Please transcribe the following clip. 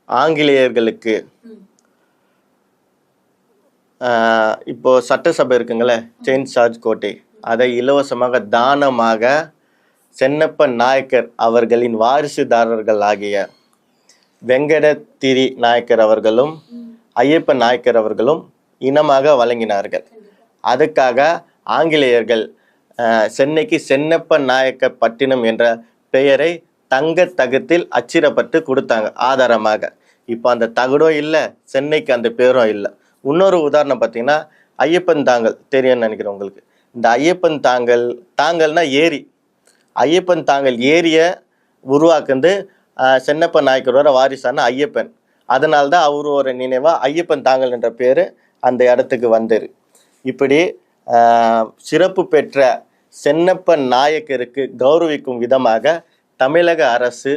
ஆங்கிலேயர்களுக்கு இப்போ சட்டசபை இருக்குங்களே, செயின்ட் ஜார்ஜ் கோட்டை, அதை இலவசமாக தானமாக சென்னப்ப நாயக்கர் அவர்களின் வாரிசுதாரர்கள் ஆகிய வெங்கடத்திரி நாயக்கர் அவர்களும் ஐயப்பன் நாயக்கர் அவர்களும் இனமாக வழங்கினார்கள். அதுக்காக ஆங்கிலேயர்கள் சென்னைக்கு சென்னப்ப நாயக்க பட்டினம் என்ற பெயரை தங்க தகத்தில் அச்சிடப்பட்டு கொடுத்தாங்க ஆதாரமாக. இப்போ அந்த தகடும் இல்லை, சென்னைக்கு அந்த பேரும் இல்லை. இன்னொரு உதாரணம் பார்த்தீங்கன்னா, ஐயப்பன் தாங்கல் தெரியும்னு நினைக்கிறேன் உங்களுக்கு. இந்த ஐயப்பன் தாங்கல்னா ஏரி. ஐயப்பன் தாங்கல் ஏரியை உருவாக்குந்து சென்னப்ப நாயக்கரோட வாரிசான ஐயப்பன். அதனால்தான் அவரோட நினைவாக ஐயப்பன் தாங்கல் என்ற பேர் அந்த இடத்துக்கு வந்தது. இப்படி சிறப்பு பெற்ற சென்னப்ப நாயக்கருக்கு கௌரவிக்கும் விதமாக தமிழக அரசு